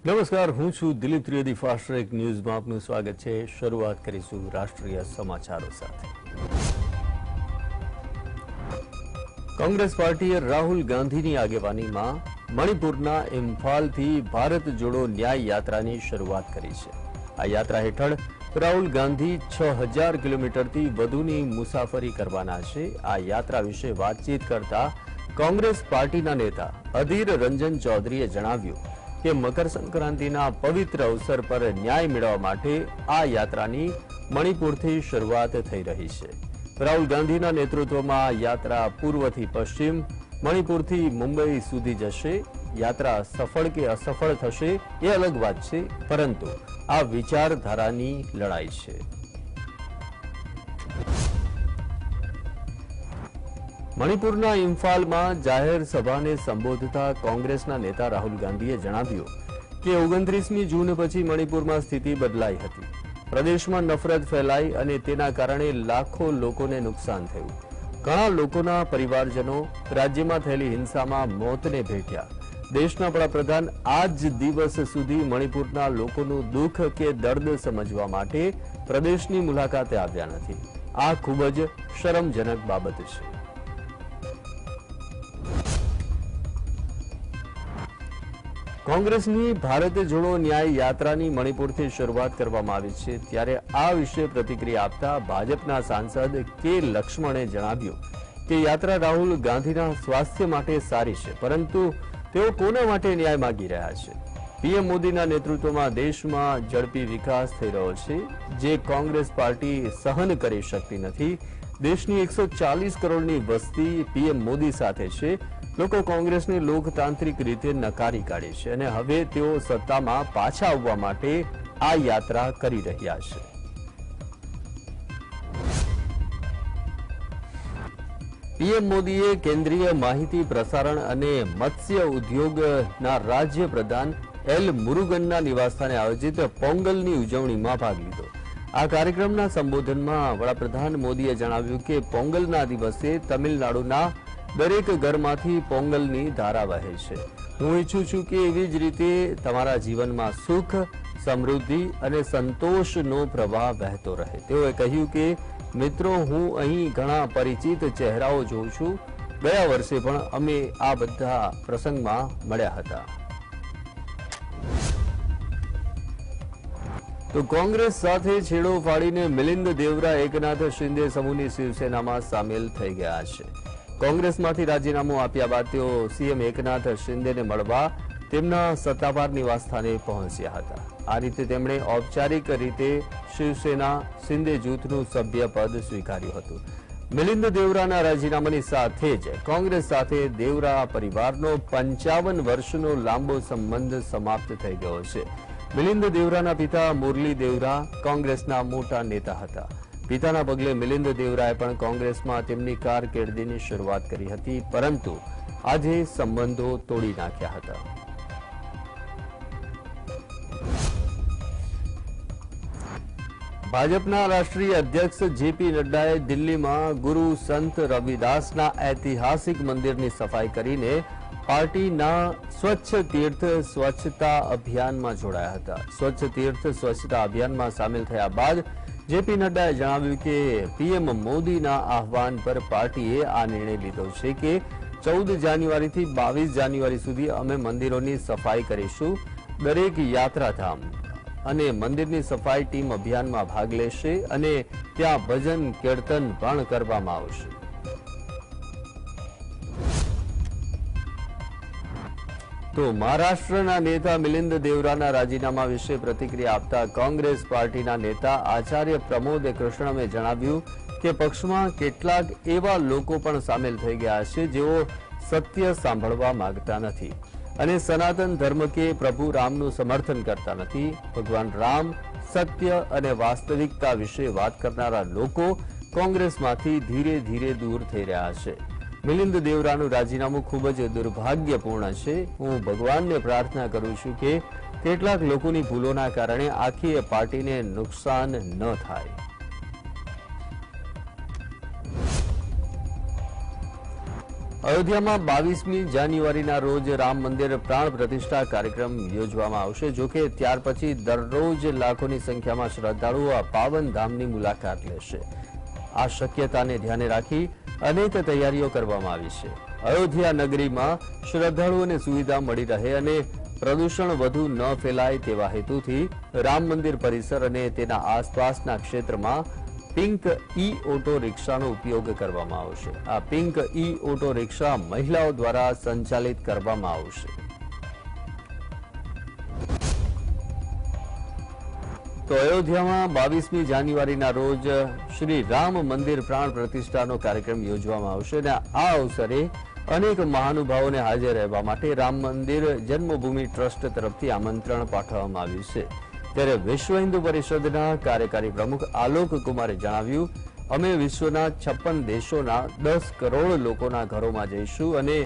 નમસ્કાર, હું છું દિલીપ ત્રિવેદી. ફાસ્ટ ટ્રેક ન્યૂઝમાં આપનું સ્વાગત છે. શરૂઆત કરીશું રાષ્ટ્રીય સમાચારો સાથે. કોંગ્રેસ પાર્ટીએ રાહુલ ગાંધીની આગેવાનીમાં મણિપુરના ઇમ્ફાલથી ભારત જોડો ન્યાય યાત્રાની શરૂઆત કરી છે. આ યાત્રા હેઠળ રાહુલ ગાંધી 6000 કિલોમીટરથી વધુની મુસાફરી કરવાના છે. આ યાત્રા વિશે વાતચીત કરતા કોંગ્રેસ પાર્ટીના નેતા અધીર રંજન ચૌધરીએ જણાવ્યું કે મકર સંક્રાંતિના પવિત્ર અવસર પર ન્યાય મેળવવા માટે આ યાત્રાની મણિપુરથી શરૂઆત થઈ રહી છે. રાહુલ ગાંધીના નેતૃત્વમાં આ યાત્રા પૂર્વથી પશ્ચિમ, મણિપુરથી મુંબઈ સુધી જશે. યાત્રા સફળ કે અસફળ થશે એ અલગ વાત છે, પરંતુ આ વિચારધારાની લડાઈ છે. મણિપુરના ઇમ્ફાલમાં જાહેર સભાને સંબોધતા કોંગ્રેસના નેતા રાહુલ ગાંધીએ જણાવ્યું કે 29મી જૂન પછી મણિપુરમાં સ્થિતિ બદલાઈ હતી. પ્રદેશમાં નફરત ફેલાઈ અને તેના કારણે લાખો લોકોને નુકસાન થયું. ઘણા લોકોના પરિવારજનો રાજ્યમાં થયેલી હિંસામાં મોતને ભેટ્યા. દેશના વડાપ્રધાન આજ દિવસ સુધી મણિપુરના લોકોનું દુઃખ કે દર્દ સમજવા માટે પ્રદેશની મુલાકાતે આવ્યા નથી. આ ખૂબ જ શરમજનક બાબત છે. કોંગ્રેસની ભારત જોડો ન્યાય યાત્રાની મણિપુરથી શરૂઆત કરવામાં આવી છે. ત્યારે આ વિશે પ્રતિક્રિયા આપતા ભાજપના સાંસદ કે લક્ષ્મણે જણાવ્યું કે યાત્રા રાહુલ ગાંધીના સ્વાસ્થ્ય માટે સારી છે, પરંતુ તેઓ કોના માટે ન્યાય માંગી રહ્યા છે? પીએમ મોદીના નેતૃત્વમાં દેશમાં ઝડપી વિકાસ થઈ રહ્યો છે, જે કોંગ્રેસ પાર્ટી સહન કરી શકતી નથી. દેશની 140 કરોડની વસ્તી પીએમ મોદી સાથે છે. લોકો કોંગ્રેસને લોકતાંત્રિક રીતે નકારી કાઢે છે અને હવે તેઓ સત્તામાં પાછા આવવા માટે આ યાત્રા કરી રહ્યા છે. પીએમ મોદીએ કેન્દ્રીય માહિતી પ્રસારણ અને મત્સ્ય ઉદ્યોગના રાજ્ય પ્રધાન એલ મુરુગનના નિવાસસ્થાને આયોજિત પોંગલની ઉજવણીમાં ભાગ લીધો. આ કાર્યક્રમના સંબોધનમાં વડાપ્રધાન મોદીએ જણાવ્યું કે પોંગલના દિવસે તમિલનાડુના દરેક ઘરમાંથી પોંગલની ધારા વહે છે. હું ઈચ્છું છું કે એવી જ રીતે તમારા જીવનમાં સુખ, સમૃદ્ધિ અને સંતોષનો પ્રવાહ વહેતો રહે. તેઓએ કહ્યું કે મિત્રો, હું અહીં ઘણા પરિચિત ચહેરાઓ જોઉં છું. ગયા વર્ષે પણ અમે આ બધા પ્રસંગમાં મળ્યા હતા. તો કોંગ્રેસ સાથે છેડો ફાડીને મિલિંદ દેવરા એકનાથ શિંદે સમૂહની શિવસેનામાં સામેલ થઈ ગયા છે. કોંગ્રેસમાંથી રાજીનામું આપ્યા બાદ તેઓ સીએમ એકનાથ શિંદેને મળવા તેમના સત્તાવાર નિવાસસ્થાને પહોંચ્યા હતા. આ રીતે તેમણે ઔપચારિક રીતે શિવસેના શિંદે જૂથનું સભ્યપદ સ્વીકાર્યું હતું. મિલિંદ દેવરાના રાજીનામાની સાથે જ કોંગ્રેસ સાથે દેવરા પરિવારનો 55 વર્ષનો લાંબો સંબંધ સમાપ્ત થઈ ગયો છે. મિલિંદ દેવરાના પિતા મુરલી દેવરા કોંગ્રેસના મોટા નેતા હતા. પિતાના પગલે મિલિંદ દેવરાએ પણ કોંગ્રેસમાં તેમની કારકિર્દીની શરૂઆત કરી હતી, પરંતુ આજે સંબંધો તોડી નાખ્યા હતા. ભાજપના રાષ્ટ્રીય અધ્યક્ષ જેપી નડ્ડાએ દિલ્હીમાં ગુરુ સંત રવિદાસના ઐતિહાસિક મંદિરની સફાઈ કરીને પાર્ટીના સ્વચ્છ તીર્થ સ્વચ્છતા અભિયાનમાં જોડાયા હતા. સ્વચ્છ તીર્થ સ્વચ્છતા અભિયાનમાં સામેલ થયા બાદ જેપી નડ્ડાએ જણાવ્યું કે પીએમ મોદીના આહવાન પર પાર્ટીએ આ નિર્ણય લીધો છે કે 14 જાન્યુઆરીથી 22 જાન્યુઆરી સુધી અમે મંદિરોની સફાઈ કરીશું. દરેક યાત્રાધામ અને મંદિરની સફાઈ ટીમ અભિયાનમાં ભાગ લેશે અને ત્યાં ભજન કીર્તન પણ કરવામાં આવશે. તો મહારાષ્ટ્રના નેતા મિલિંદ દેવરાના રાજીનામા વિશે પ્રતિક્રિયા આપતા કોંગ્રેસ પાર્ટીના નેતા આચાર્ય પ્રમોદ કૃષ્ણમે જણાવ્યું કે પક્ષમાં કેટલાક એવા લોકો પણ સામેલ થઈ ગયા છે જેઓ સત્ય સાંભળવા માંગતા નથી અને સનાતન ધર્મ કે પ્રભુ રામનું સમર્થન કરતા નથી. ભગવાન રામ, સત્ય અને વાસ્તવિકતા વિશે વાત કરનારા લોકો કોંગ્રેસમાંથી ધીરે ધીરે દૂર થઈ રહ્યા છે. મિલિંદ દેવરાનું રાજીનામું ખૂબ જ દુર્ભાગ્યપૂર્ણ છે. હું ભગવાનને પ્રાર્થના કરું છું કે કેટલાક લોકોની ભૂલોના કારણે આખી પાર્ટીને નુકસાન ન થાય. અયોધ્યામાં 22મી જાન્યુઆરીના રોજ રામ મંદિર પ્રાણ પ્રતિષ્ઠા કાર્યક્રમ યોજવામાં આવશે. જોકે ત્યાર પછી દરરોજ લાખોની સંખ્યામાં શ્રદ્ધાળુઓ આ પાવન ધામની મુલાકાત લેશે. આ શક્યતાને ધ્યાને રાખી અનેક તૈયારીઓ કરવામાં આવી છે. અયોધ્યા નગરીમાં શ્રદ્ધાળુઓને સુવિધા મળી રહે અને પ્રદૂષણ વધુ ન ફેલાય તેવા હેતુથી રામ મંદિર પરિસર અને તેના આસપાસના ક્ષેત્રમાં પિંક ઓટો રિક્ષાનો ઉપયોગ કરવામાં આવશે. આ પિંક ઓટો રિક્ષા મહિલાઓ દ્વારા સંચાલિત કરવામાં આવશે. તો અયોધ્યામાં 22મી જાન્યુઆરીના રોજ શ્રી રામ મંદિર પ્રાણ પ્રતિષ્ઠાનો કાર્યક્રમ યોજવામાં આવશે અને આ અવસરે અનેક મહાનુભાવોને હાજર રહેવા માટે રામ મંદિર જન્મભૂમિ ટ્રસ્ટ તરફથી આમંત્રણ પાઠવવામાં આવ્યું છે. ત્યારે વિશ્વ હિન્દુ પરિષદના કાર્યકારી પ્રમુખ આલોક કુમારે જણાવ્યું, અમે વિશ્વના 56 દેશોના 10 કરોડ લોકોના ઘરોમાં જઈશું અને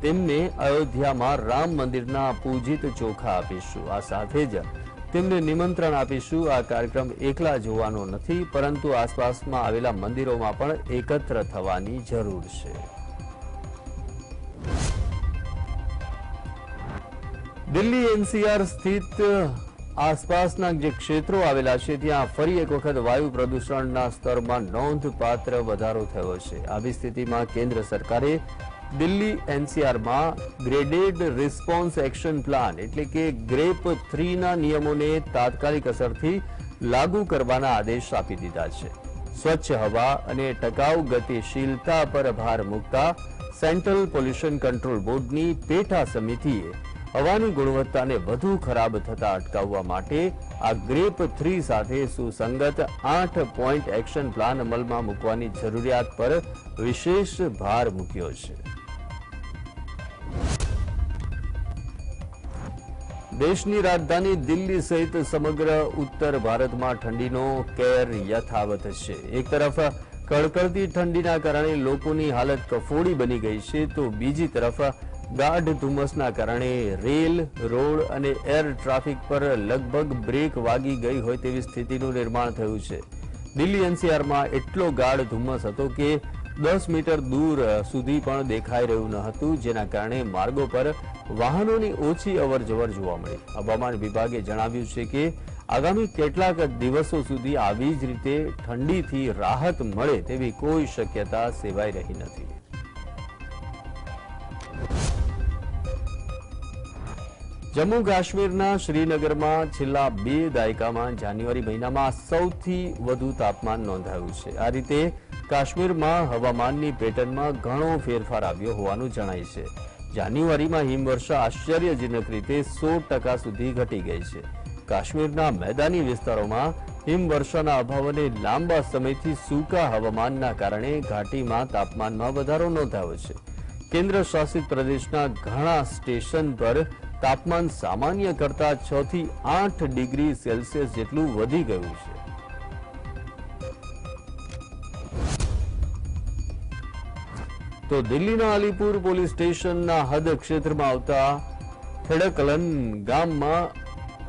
તેમને અયોધ્યામાં રામ મંદિરના પૂજિત ચોખા આપીશું. આ સાથે જ તેમને નિમંત્રણ આપીશું. આ કાર્યક્રમ એકલા જોવાનો નથી, પરંતુ આસપાસમાં આવેલા મંદિરોમાં પણ એકત્ર થવાની જરૂર છે. દિલ્હી એનસીઆર સ્થિત આસપાસના જે ક્ષેત્રો આવેલા છે ત્યાં ફરી એક વખત વાયુ પ્રદૂષણના સ્તરમાં નોંધપાત્ર વધારો થયો છે. આવી સ્થિતિમાં કેન્દ્ર સરકારે દિલ્હી એનસીઆરમાં ગ્રેડેડ રિસ્પોન્સ એક્શન પ્લાન એટલે કે ગ્રેપ 3ના નિયમોને તાત્કાલિક અસરથી લાગુ કરવાના આદેશ આપી દીધા છે. સ્વચ્છ હવા અને ટકાઉ ગતિશીલતા પર ભાર મૂકતા સેન્ટ્રલ પોલ્યુશન કંટ્રોલ બોર્ડની પેટા સમિતિએ હવાની ગુણવત્તાને વધુ ખરાબ થતા અટકાવવા માટે આ ગ્રેપ 3 સાથે સુસંગત 8 પોઈન્ટ એક્શન પ્લાન અમલમાં મૂકવાની જરૂરિયાત પર વિશેષ ભાર મૂક્યો છે. દેશની રાજધાની દિલ્હી સહિત સમગ્ર ઉત્તર ભારતમાં ઠંડીનો કેર યથાવત છે. એક તરફ કડકડતી ઠંડીના કારણે લોકોની હાલત કફોડી બની ગઈ છે, તો બીજી તરફ ગાઢ ધુમ્મસના કારણે રેલ, રોડ અને એર ટ્રાફિક પર લગભગ બ્રેક વાગી ગઈ હોય તેવી સ્થિતિનું નિર્માણ થયું છે. દિલ્હી એનસીઆરમાં એટલો ગાઢ ધુમ્મસ હતો કે 10 મીટર દૂર સુધી પણ દેખાઈ રહ્યું ન હતું, જેના કારણે માર્ગો પર વાહનોની ઓછી અવરજવર જોવા મળી. હવામાન વિભાગે જણાવ્યું છે કે આગામી કેટલાક દિવસો સુધી આવી જ રીતે ઠંડીથી રાહત મળે તેવી કોઈ શક્યતા સેવાઈ રહી નથી. જમ્મુ કાશ્મીરના શ્રીનગરમાં છેલ્લા 2 દાયકામાં જાન્યુઆરી મહિનામાં સૌથી વધુ તાપમાન નોંધાયું છે. આ રીતે કાશ્મીરમાં હવામાનની પેટર્નમાં ઘણો ફેરફાર આવ્યો હોવાનું જણાય છે. જાન્યુઆરીમાં હિમવર્ષા આશ્ચર્યજનક રીતે 100% સુધી ઘટી ગઈ છે. કાશ્મીરના મેદાની વિસ્તારોમાં હિમવર્ષાના અભાવ અને લાંબા સમયથી સૂકા હવામાનના કારણે ઘાટીમાં તાપમાનમાં વધારો નોંધાયો છે. કેન્દ્ર શાસિત પ્રદેશના ઘણા સ્ટેશન પર તાપમાન સામાન્ય કરતા 6 થી 8 ડિગ્રી સેલ્સિયસ જેટલું વધી ગયું છે. તો દિલ્હીના અલીપુર પોલીસ સ્ટેશનના હદ ક્ષેત્રમાં આવતા ખેડકલન ગામમાં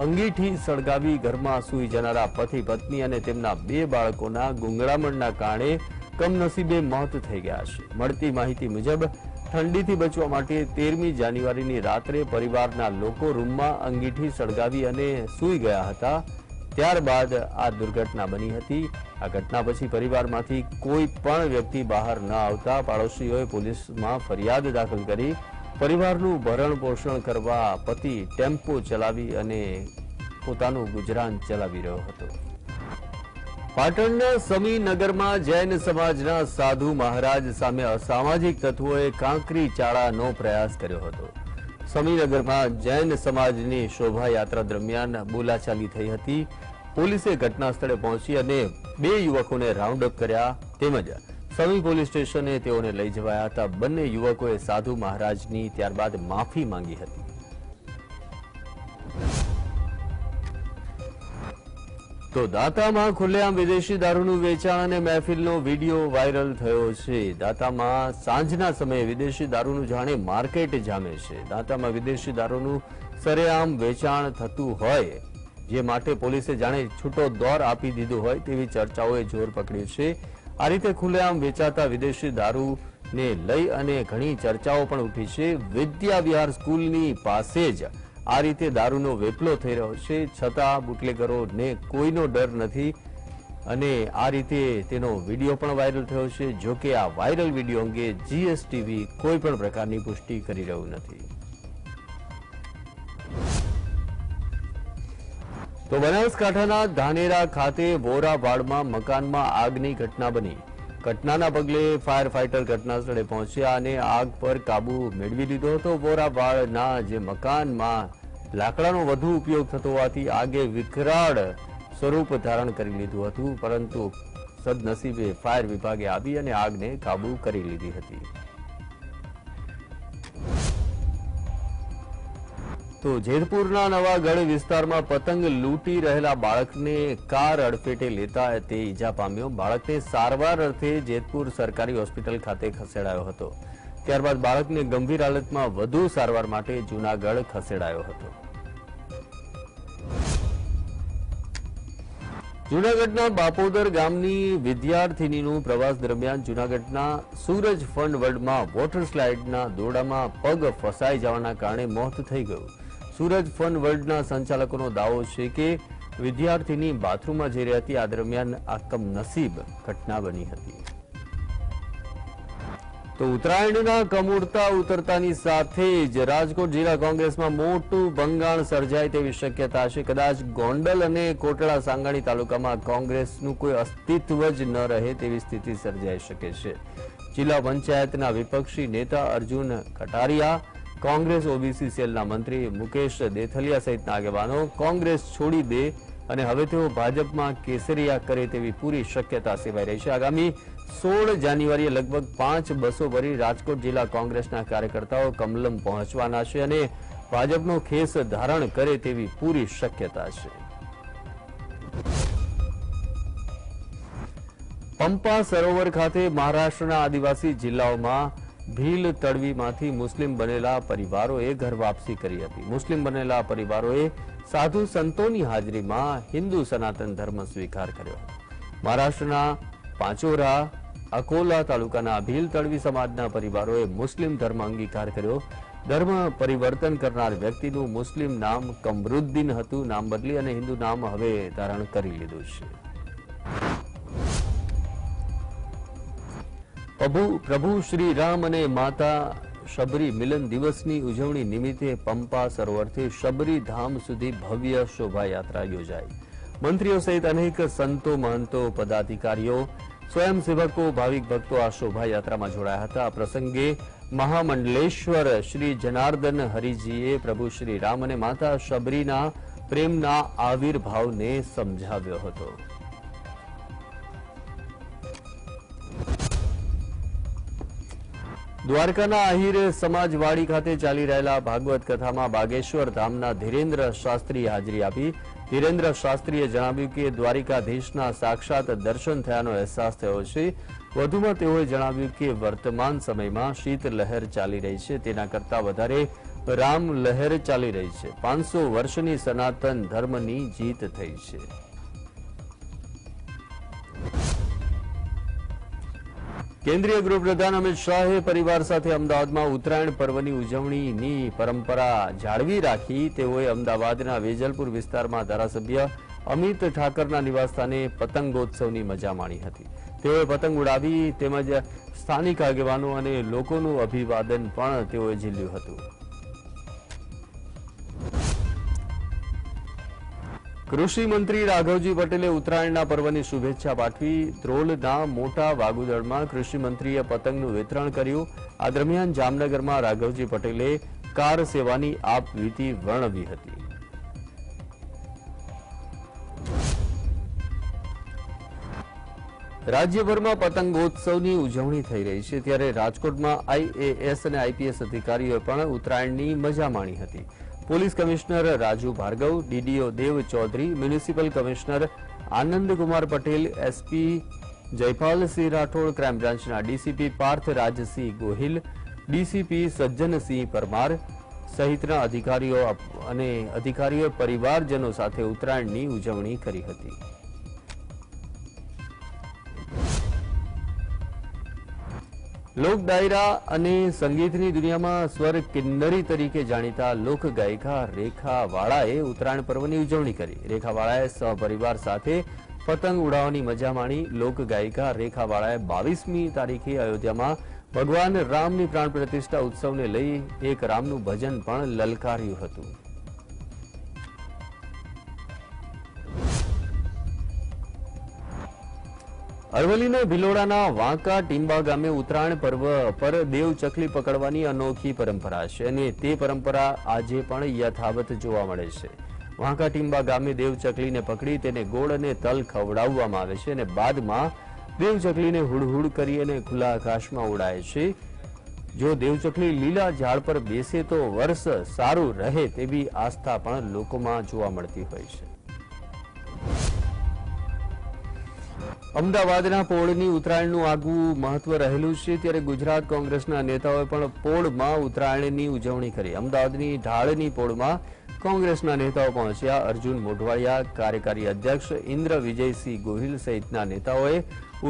અંગીઠી સળગાવી ઘરમાં સૂઈ જનારા પતિ પત્ની અને તેમના 2 બાળકોના ગુંગળામણના કારણે કમનસીબે મોત થઈ ગયા છે. મળતી માહિતી મુજબ ઠંડીથી બચવા માટે 13મી જાન્યુઆરીની રાત્રે પરિવારના લોકો રૂમમાં અંગીઠી સળગાવી અને સૂઈ ગયા હતા. ત્યારબાદ આ દુર્ઘટના બની હતી. આ ઘટના પછી પરિવારમાંથી કોઈ પણ વ્યક્તિ બહાર ન આવતા પાડોશીઓએ પોલીસમાં ફરિયાદ દાખલ કરી. પરિવારનું ભરણ પોષણ કરવા પતિ ટેમ્પો ચલાવી અને પોતાનું ગુજરાન ચલાવી રહ્યો હતો. પાટણના સમીનગરમાં જૈન સમાજના સાધુ મહારાજ સામે અસામાજિક તત્વોએ કાંકરી ચાળાનો પ્રયાસ કર્યો હતો. સમીનગરમાં જૈન સમાજની શોભાયાત્રા દરમિયાન બોલાચાલી થઈ હતી. પોલીસે ઘટના સ્થળે પહોંચી અને 2 યુવકોને રાઉન્ડ અપ કર્યા તેમજ સમી પોલીસ સ્ટેશને તેઓને લઈ જવાયા હતા. બંને યુવકોએ સાધુ મહારાજની ત્યારબાદ માફી માંગી હતી. તો દાંતામાં ખુલ્લેઆમ વિદેશી દારૂનું વેચાણ અને મહેફિલનો વિડીયો વાયરલ થયો છે. દાંતામાં સાંજના સમયે વિદેશી દારૂનું જાણે માર્કેટ જામે છે. દાંતામાં વિદેશી દારૂનું સરેઆમ વેચાણ થતું હોય, જે માટે પોલીસે જાણે છૂટો દોર આપી દીધો હોય તેવી ચર્ચાઓએ જોર પકડ્યું છે. આ રીતે ખુલ્લેઆમ વેચાતા વિદેશી દારૂ ને લઈ અને ઘણી ચર્ચાઓ પણ ઉઠી છે. વિદ્યા વિહાર સ્કૂલની પાસે જ આ રીતે દારૂનો વેપલો થઈ રહ્યો છે, છતાં બુટલેગરોને કોઈનો ડર નથી અને આ રીતે તેનો વિડીયો પણ વાયરલ થયો છે. જો કે આ વાયરલ વિડીયો અંગે જીએસટીવી કોઈ પણ પ્રકારની પુષ્ટિ કરી રહ્યું નથી. તો બનાસકાંઠાના ધાનેરા ખાતે બોરાવાડમાં મકાનમાં આગની ઘટના બની. ઘટનાના પગલે ફાયર ફાઈટર ઘટના સ્થળે પહોંચ્યા અને આગ પર કાબુ મેળવી લીધો હતો. બોરાવાડના જે મકાનમાં લાકડાનો વધુ ઉપયોગ થતો હોવાથી આગે વિકરાળ સ્વરૂપ ધારણ કરી લીધું હતું, પરંતુ સદનસીબે ફાયર વિભાગે આવી અને આગને કાબુ કરી લીધી હતી. તો જેતપુરના નવાગઢ વિસ્તારમાં પતંગ લૂંટી રહેલા બાળકને કાર અડફેટે લેતા તે ઈજા પામ્યો. બાળકને સારવાર અર્થે જેતપુર સરકારી હોસ્પિટલ ખાતે ખસેડાયો હતો. ત્યારબાદ બાળકને ગંભીર હાલતમાં વધુ સારવાર માટે જૂનાગઢ ખસેડાયો હતો. જૂનાગઢના બાપોદર ગામની વિદ્યાર્થિનીનું પ્રવાસ દરમિયાન જૂનાગઢના સૂરજ ફન વર્લ્ડમાં વોટર સ્લાઇડના દોરડામાં પગ ફસાઈ જવાના કારણે મોત થઈ ગયું. સૂરજ ફન વર્લ્ડના સંચાલકોનો દાવો છે કે વિદ્યાર્થીની બાથરૂમમાં જઈ રહી હતી. આ દરમિયાન આ કમનસીબ ઘટના બની હતી. તો ઉત્તરાયણના કમુરતા ઉતરતાની સાથે જ રાજકોટ જિલ્લા કોંગ્રેસમાં મોટું ભંગાણ સર્જાય તેવી શક્યતા છે. કદાચ ગોંડલ અને કોટડા સાંગાણી તાલુકામાં કોંગ્રેસનું કોઈ અસ્તિત્વ જ ન રહે તેવી સ્થિતિ સર્જાઈ શકે છે. જિલ્લા પંચાયતના વિપક્ષી નેતા અર્જુન કટારિયા, કોંગ્રેસ ઓબીસી સેલના મંત્રી મુકેશ દેથલિયા સહિતના આગેવાનો કોંગ્રેસ છોડી દે અને હવે તેઓ ભાજપમાં કેસરિયા કરે તેવી પૂરી શક્યતા સેવાઈ રહી છે. આગામી 16 જાન્યુઆરીએ લગભગ 5 બસો ભરી રાજકોટ જિલ્લા કોંગ્રેસના કાર્યકર્તાઓ કમલમ પહોંચવાના છે અને ભાજપનો ખેસ ધારણ કરે તેવી પૂરી શક્યતા છે. પંપા સરોવર ખાતે મહારાષ્ટ્રના આદિવાસી જિલ્લાઓમાં ભીલ તળવીમાંથી મુસ્લિમ બનેલા પરિવારોએ ઘર વાપસી કરી હતી. મુસ્લિમ બનેલા પરિવારોએ સાધુ સંતોની હાજરીમાં હિન્દુ સનાતન ધર્મ સ્વીકાર કર્યો. મહારાષ્ટ્રના પાંચોરા અકોલા તાલુકાના ભીલ તળવી સમાજના પરિવારોએ મુસ્લિમ ધર્મ અંગીકાર કર્યો. ધર્મ પરિવર્તન કરનાર વ્યક્તિનું મુસ્લિમ નામ કમરુદ્દીન હતું. નામ બદલી અને હિન્દુ નામ હવે ધારણ કરી લીધું છે. પ્રભુ શ્રી રામ અને માતા શબરી મિલન દિવસની ઉજવણી નિમિત્તે પંપા સરોવરથી શબરી ધામ સુધી ભવ્ય શોભાયાત્રા યોજાઈ. મંત્રીઓ સહિત અનેક સંતો, મહંતો, પદાધિકારીઓ, સ્વયંસેવકો, ભાવિક ભક્તો આ શોભાયાત્રામાં જોડાયા હતા. આ પ્રસંગે મહામંડલેશ્વર શ્રી જનાર્દન હરિજીએ પ્રભુ શ્રી રામ અને માતા શબરીના પ્રેમના આવિર્ભાવને સમજાવ્યો હતો. દ્વારકાના આહિર સમાજવાડી ખાતે ચાલી રહેલા ભાગવત કથામાં બાગેશ્વર ધામના ધીરેન્દ્ર શાસ્ત્રીએ હાજરી આપી. ધીરેન્દ્ર શાસ્ત્રીએ જણાવ્યું કે દ્વારિકાધીશના સાક્ષાત દર્શન થયાનો અહેસાસ થયો છે. વધુમાં તેઓએ જણાવ્યું કે વર્તમાન સમયમાં શીત લહેર ચાલી રહી છે, તેના કરતા વધારે રામ લહેર ચાલી રહી છે. 500 વર્ષની સનાતન ધર્મની જીત થઈ છે. કેન્દ્રીય ગૃહપ્રધાન અમિત શાહે પરિવાર સાથે અમદાવાદમાં ઉત્તરાયણ પર્વની ઉજવણીની પરંપરા જાળવી રાખી. તેઓએ અમદાવાદના વેજલપુર વિસ્તારમાં ધારાસભ્ય અમિત ઠાકરના નિવાસસ્થાને પતંગોત્સવની મજા માણી હતી. તેઓએ પતંગ ઉડાવી તેમજ સ્થાનિક આગેવાનો અને લોકોનું અભિવાદન પણ તેઓએ ઝીલ્યું હતું. કૃષિ મંત્રી રાઘવજી પટેલે ઉત્તરાયણના પર્વની શુભેચ્છા પાઠવી. ધ્રોલના મોટા વાગુદળમાં કૃષિ મંત્રીએ પતંગનું વિતરણ કર્યું. આ દરમિયાન જામનગરમાં રાઘવજી પટેલે કાર સેવાની આપવીતી વર્ણવી હતી. રાજ્યભરમાં પતંગોત્સવની ઉજવણી થઈ રહી છે, ત્યારે રાજકોટમાં આઈએએસ અને આઈપીએસ અધિકારીઓએ પણ ઉત્તરાયણની મજા માણી હતી. Police commissioner Raju Bhargav, DDO Dev Chaudhari, municipal commissioner Anandkumar Patel, SP Jaypalsinh Rathod, crime બ્રાન્ચના ડીસીપી પાર્થ રાજસિંહ ગોહિલ, ડીસીપી સજ્જનસિંહ પરમાર સહિતના અધિકારીઓએ પરિવારજનો સાથે ઉત્તરાયણની ઉજવણી કરી હતી. લોક ડાયરા અને સંગીતની દુનિયામાં સ્વર કિન્નરી તરીકે જાણીતા લોક ગાયિકા રેખા વાળાએ ઉત્તરાયણ પર્વની ઉજવણી કરી. રેખા વાળાએ સહપરિવાર સાથે પતંગ ઉડાવવાની મજા માણી. લોક ગાયિકા રેખા વાળાએ 22મી તારીખે અયોધ્યામાં ભગવાન રામની પ્રાણ પ્રતિષ્ઠા ઉત્સવને લઈ એક રામનું ભજન પણ લલકાર્યું હતું. અરવલ્લીના ભિલોડાના વાંકા ટીંબા ગામે ઉત્તરાયણ પર્વ પર દેવ ચકલી પકડવાની અનોખી પરંપરા છે અને તે પરંપરા આજે પણ યથાવત જોવા મળે છે. વાંકા ટીંબા ગામે દેવ ચકલીને પકડી તેને ગોળ અને તલ ખવડાવવામાં આવે છે અને બાદમાં દેવ ચકલીને હુડહુડ કરી અને ખુલ્લા આકાશમાં ઉડાય છે. જો દેવ ચકલી લીલા ઝાડ પર બેસે તો વર્ષ સારું રહે તેવી આસ્થા પણ લોકોમાં જોવા મળતી હોય છે. અમદાવાદના પોળની ઉત્તરાયણનું આગવું મહત્વ રહેલું છે ત્યારે ગુજરાત કોંગ્રેસના નેતાઓએ પણ પોળમાં ઉત્તરાયણની ઉજવણી કરી. અમદાવાદની ઢાળની પોળમાં કોંગ્રેસના નેતાઓ પહોંચ્યા. અર્જુન મોઢવાડિયા, કાર્યકારી અધ્યક્ષ ઇન્દ્ર વિજયસિંહ ગોહિલ સહિતના નેતાઓએ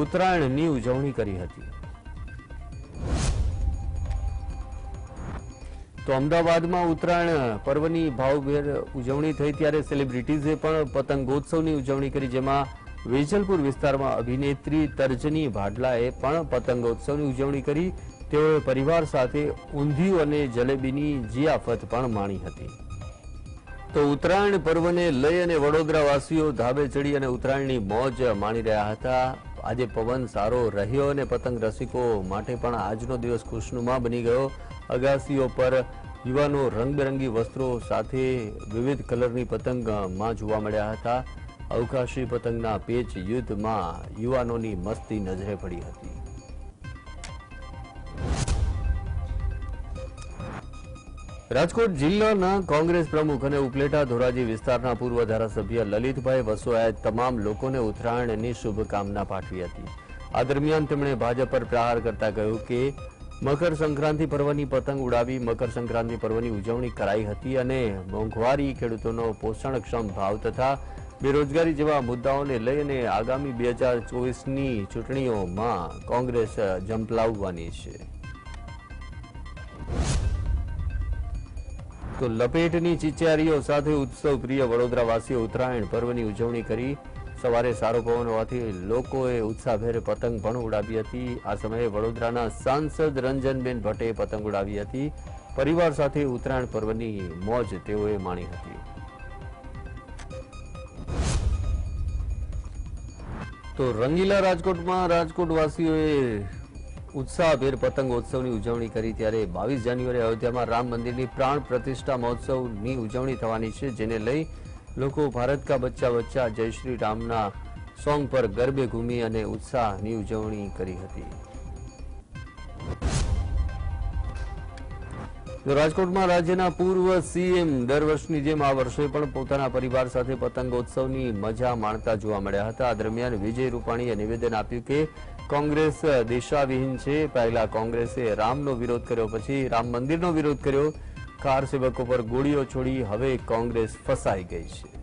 ઉત્તરાયણની ઉજવણી કરી હતી. તો અમદાવાદમાં ઉત્તરાયણ પર્વની ભાવભેર ઉજવણી થઈ ત્યારે સેલિબ્રિટીઝે પણ પતંગોત્સવની ઉજવણી કરી, જેમાં વેજલપુર વિસ્તારમાં અભિનેત્રી તર્જની ભાડલાએ પણ પતંગોત્સવની ઉજવણી કરી. તેઓએ પરિવાર સાથે ઊંધિયું અને જલેબીની જિયાફત પણ માણી હતી. તો ઉત્તરાયણ પર્વને લઈ અને વડોદરાવાસીઓ ધાબે ચડી અને ઉત્તરાયણની મોજ માણી રહ્યા હતા. આજે પવન સારો રહ્યો અને પતંગ રસિકો માટે પણ આજનો દિવસ ખુશનુમા બની ગયો. અગાસીઓ પર યુવાનો રંગબેરંગી વસ્ત્રો સાથે વિવિધ કલરની પતંગમાં જોવા મળ્યા હતા. અવકાશી પતંગના પેચ યુદ્ધમાં યુવાનોની મસ્તી નજરે પડી હતી. રાજકોટ જિલ્લાના કોંગ્રેસ પ્રમુખ અને ઉપલેટા ધોરાજી વિસ્તારના પૂર્વ ધારાસભ્ય લલિતભાઈ વસોયાએ તમામ લોકોને ઉત્તરાયણની શુભકામના પાઠવી હતી. આ દરમિયાન તેમણે ભાજપ પર પ્રહાર કરતા કહ્યું કે મકર સંક્રાંતિ પર્વની પતંગ ઉડાવી મકર સંક્રાંતિ પર્વની ઉજવણી કરાઈ હતી અને મોંઘવારી, ખેડૂતોનો પોષણક્ષમ ભાવ તથા બેરોજગારી જેવા મુદ્દાઓને લઈને આગામી 2024ની ચૂંટણીઓમાં કોંગ્રેસ ઝંપલાવવાની છે. તો લપેટની ચિચિયારીઓ સાથે ઉત્સવ પ્રિય વડોદરાવાસીઓ ઉત્તરાયણ પર્વની ઉજવણી કરી. સવારે સારો પવન હોવાથી લોકોએ ઉત્સાહભેર પતંગ પણ ઉડાવી હતી. આ સમયે વડોદરાના સાંસદ રંજનબેન ભટ્ટે પતંગ ઉડાવી હતી. પરિવાર સાથે ઉત્તરાયણ પર્વની મોજ તેઓએ માણી હતી. તો રંગીલા રાજકોટમાં રાજકોટવાસીઓએ ઉત્સાહભેર પતંગોત્સવની ઉજવણી કરી. ત્યારે 22 જાન્યુઆરી અયોધ્યામાં રામ મંદિરની પ્રાણ પ્રતિષ્ઠા મહોત્સવની ઉજવણી થવાની છે, જેને લઈ લોકો ભારત કા બચ્ચા બચ્ચા જય શ્રી રામના સોંગ પર ગરબે ઘૂમી અને ઉત્સાહની ઉજવણી કરી હતી. તો રાજકોટમાં રાજ્યના પૂર્વ સીએમ દર વર્ષની જેમ આ વર્ષે પણ પોતાના પરિવાર સાથે પતંગોત્સવની મજા માણતા જોવા મળ્યા હતા. આ દરમિયાન વિજય રૂપાણીએ નિવેદન આપ્યું કે કોંગ્રેસ દિશાવિહીન છે. પહેલા કોંગ્રેસે રામનો વિરોધ કર્યો, પછી રામ મંદિરનો વિરોધ કર્યો, કાર સેવકો પર ગોળીઓ છોડી, હવે કોંગ્રેસ ફસાઈ ગઈ છે.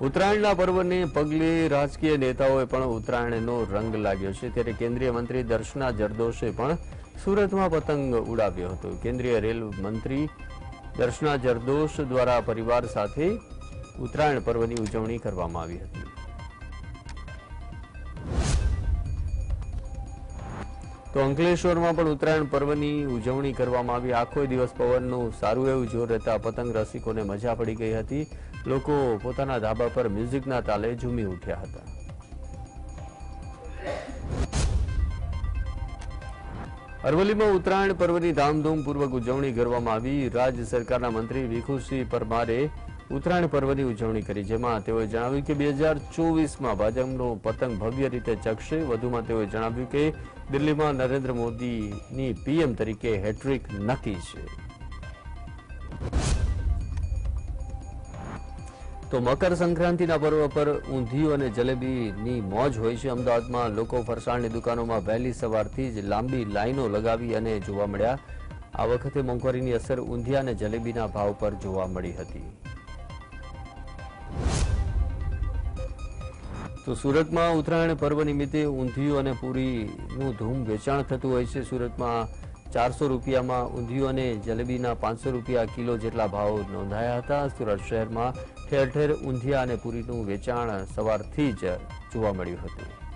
ઉત્તરાયણના પર્વને પગલે રાજકીય નેતાઓએ પણ ઉત્તરાયણનો રંગ લાગ્યો છે. ત્યારે કેન્દ્રીય મંત્રી દર્શના જરદોશે પણ સુરતમાં પતંગ ઉડાવ્યો હતો. કેન્દ્રીય રેલ મંત્રી દર્શના જરદોશ દ્વારા પરિવાર સાથે ઉત્તરાયણ પર્વની ઉજવણી કરવામાં આવી હતી. તો અંકલેશ્વરમાં પણ ઉત્તરાયણ પર્વની ઉજવણી કરવામાં આવી. આખો દિવસ પવનનું સારું એવું જોર રહેતા પતંગ રસિકોને મજા પડી ગઈ હતી. લોકો પોતાના ધાબા પર મ્યુઝિકના તાલે ઝૂમી ઉઠ્યા હતા. અરવલ્લીમાં ઉત્તરાયણ પર્વની ધામધૂમપૂર્વક ઉજવણી કરવામાં આવી. રાજ્ય સરકારના મંત્રી ભીખુસિંહ પરમારે ઉત્તરાયણ પર્વની ઉજવણી કરી, જેમાં તેઓએ જણાવ્યું કે 2024માં ભાજપનો પતંગ ભવ્ય રીતે ચગશે. વધુમાં તેઓએ જણાવ્યું કે દિલ્હીમાં નરેન્દ્ર મોદીની પીએમ તરીકે હેટ્રિક નક્કી છે. તો મકર સંક્રાંતિના પર્વ પર ઊંધિયું અને જલેબીની મોજ હોય છે. અમદાવાદમાં લોકો ફરસાણની દુકાનોમાં વહેલી સવારથી જ લાંબી લાઈનો લગાવી અને જોવા મળ્યા. આ વખતે મોંઘવારીની અસર ઊંધિયા અને જલેબીના ભાવ પર જોવા મળી હતી. તો સુરતમાં ઉત્તરાયણ પર્વ નિમિત્તે ઊંધિયું અને પૂરીનું ધૂમ વેચાણ થતું હોય છે. સુરતમાં 400 રૂપિયામાં ઊંધિયું અને જલેબીના 500 રૂપિયા કિલો જેટલા ભાવ નોંધાયા હતા. સુરત શહેરમાં ઠેર ઠેર ઊંધિયા અને પૂરીનું વેચાણ સવારથી જ જોવા મળ્યું હતું.